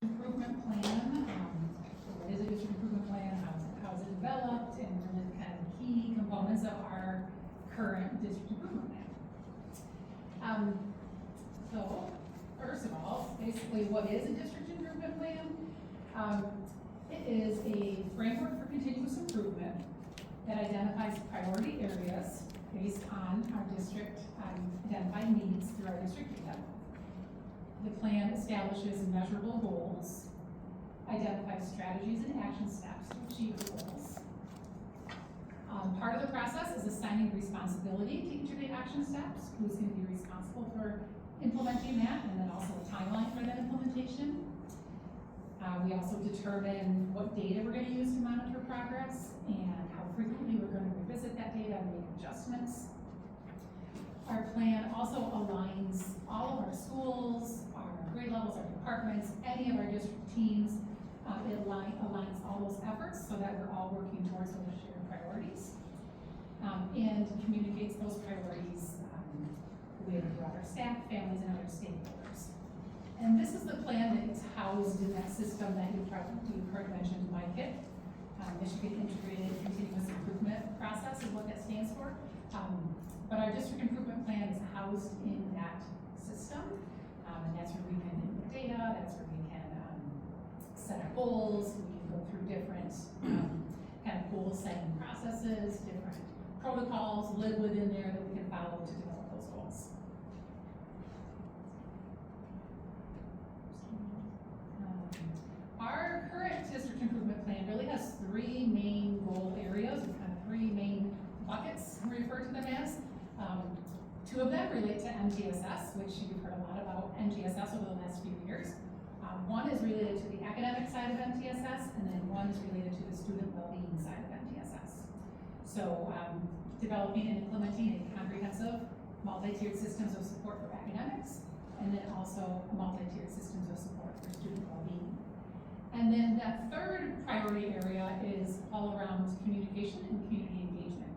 improvement plan. What is a district improvement plan? How is it developed? And really kind of key components of our current district improvement plan. So first of all, basically what is a district improvement plan? It is a framework for continuous improvement that identifies priority areas based on our district identified needs through our district data. The plan establishes measurable goals, identifies strategies and action steps to achieve the goals. Part of the process is assigning responsibility to each of the action steps, who's going to be responsible for implementing that, and then also a timeline for that implementation. We also determine what data we're going to use to monitor progress and how frequently we're going to revisit that data and make adjustments. Our plan also aligns all of our schools, our grade levels, our departments, any of our district teams. It aligns all those efforts so that we're all working towards those shared priorities, and communicates those priorities with broader staff, families, and other stakeholders. And this is the plan that is housed in that system that you've heard mentioned in my kit. Michigan Integrated Continuous Improvement Process is what that stands for. But our district improvement plan is housed in that system, and that's where we can input data, that's where we can set our goals, we can go through different kind of goal setting processes, different protocols live within there that we can follow to develop those goals. Our current district improvement plan really has three main goal areas, or kind of three main buckets, we refer to them as. Two of them relate to MTSS, which you've heard a lot about MTSS over the last few years. One is related to the academic side of MTSS, and then one is related to the student well-being side of MTSS. So developing and implementing a comprehensive multi-tiered systems of support for academics, and then also multi-tiered systems of support for student well-being. And then that third priority area is all around communication and community engagement.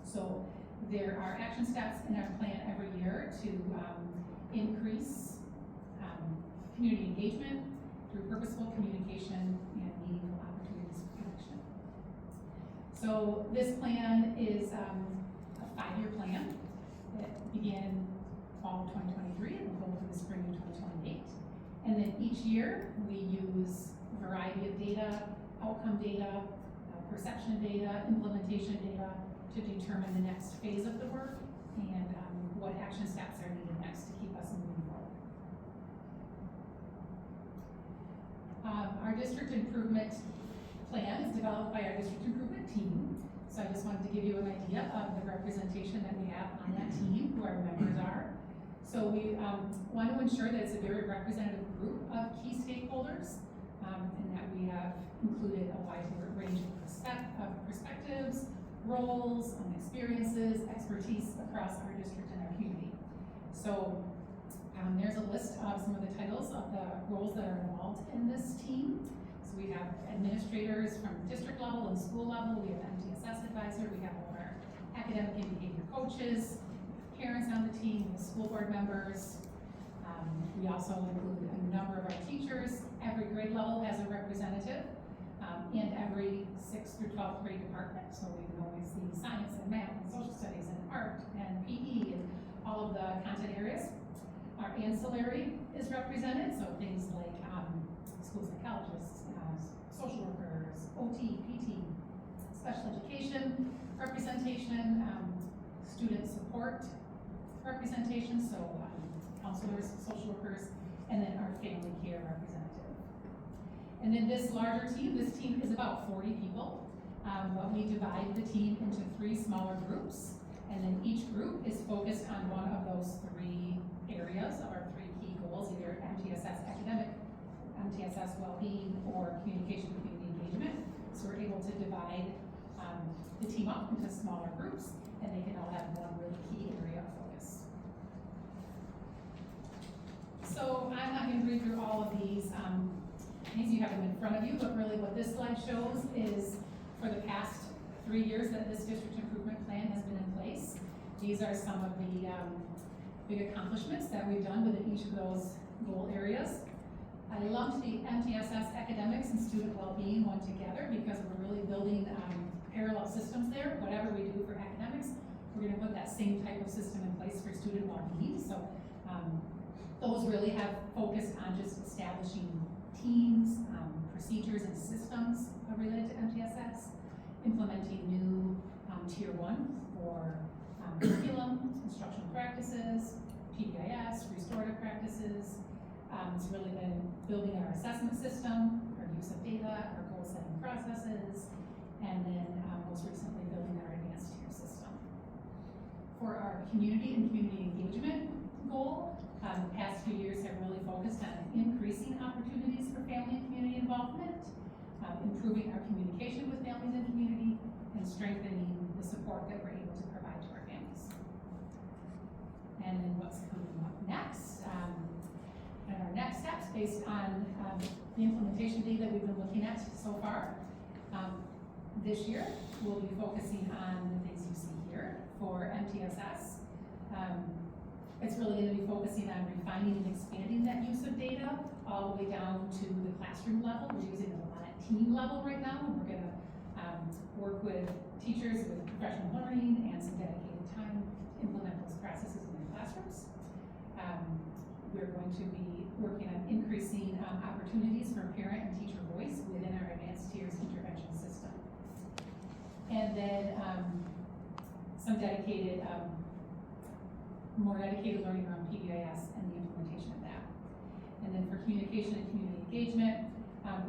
So there are action steps in our plan every year to increase community engagement through purposeful communication and meaningful opportunities for connection. So this plan is a 5-year plan that began in fall of 2023 and will go through the spring of 2028. And then each year we use a variety of data, outcome data, perception data, implementation data to determine the next phase of the work and what action steps are needed next to keep us moving forward. Our district improvement plan is developed by our district improvement team. So I just wanted to give you an idea of the representation that we have on that team, who our members are. So we want to ensure that it's a very representative group of key stakeholders, and that we have included a wide range of perspectives, roles, experiences, expertise across our district and our community. So there's a list of some of the titles of the roles that are involved in this team. So we have administrators from district level and school level, we have MTSS advisor, we have all our academic and behavior coaches, parents on the team, we have school board members. We also include a number of our teachers. Every grade level has a representative, and every 6th through 12th grade department. So we can always see science and math and social studies and art and PE and all of the content areas. Our ancillary is represented, so things like school psychologists, social workers, OT, PT, special education representation, student support representation, so counselors, social workers, and then our family care representative. And then this larger team, this team is about 40 people, but we divide the team into 3 smaller groups, and then each group is focused on one of those 3 areas of our 3 key goals, either MTSS academic, MTSS well-being, or communication and community engagement. So we're able to divide the team up into smaller groups, and they can all have one really key area of focus. So I'm not going to read through all of these. You have them in front of you, but really what this slide shows is for the past 3 years that this district improvement plan has been in place. These are some of the big accomplishments that we've done within each of those goal areas. I lumped the MTSS academics and student well-being one together because we're really building parallel systems there. Whatever we do for academics, we're gonna put that same type of system in place for student well-being. So those really have focused on just establishing teams, procedures and systems related to MTSS, implementing new tier 1 for curriculum, instructional practices, PBIS, restorative practices. It's really been building our assessment system, our use of data, our goal setting processes, and then most recently building our advanced tier system. For our community and community engagement goal, the past few years have really focused on increasing opportunities for family and community involvement, improving our communication with families and community, and strengthening the support that we're able to provide to our families. And then what's coming up next? And our next steps based on the implementation data we've been looking at so far. This year, we'll be focusing on the things you see here for MTSS. It's really going to be focusing on refining and expanding that use of data all the way down to the classroom level. We're using it a lot at team level right now, and we're going to work with teachers with professional learning and some dedicated time to implement those processes in their classrooms. We're going to be working on increasing opportunities for parent and teacher voice within our advanced tiers intervention system. And then some dedicated, more dedicated learning around PBIS and the implementation of that. And then for communication and community engagement,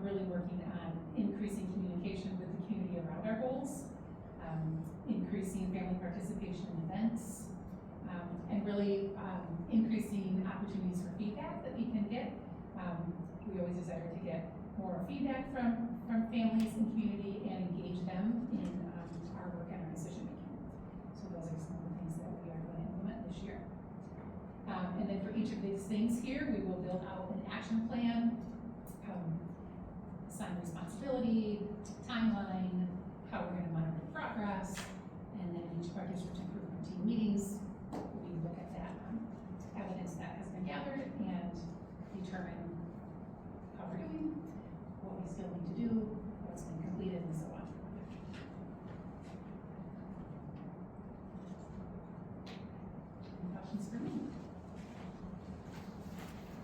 really working on increasing communication with the community around our goals, increasing family participation in events, and really increasing opportunities for feedback that we can get. We always desire to get more feedback from families and community and engage them in our work and our decision making. So those are some of the things that we are going to implement this year. And then for each of these things here, we will build out an action plan, assign responsibility, timeline, how we're going to monitor progress, and then each of our district improvement team meetings, we look at that evidence that has been gathered and determine how we're doing, what we still need to do,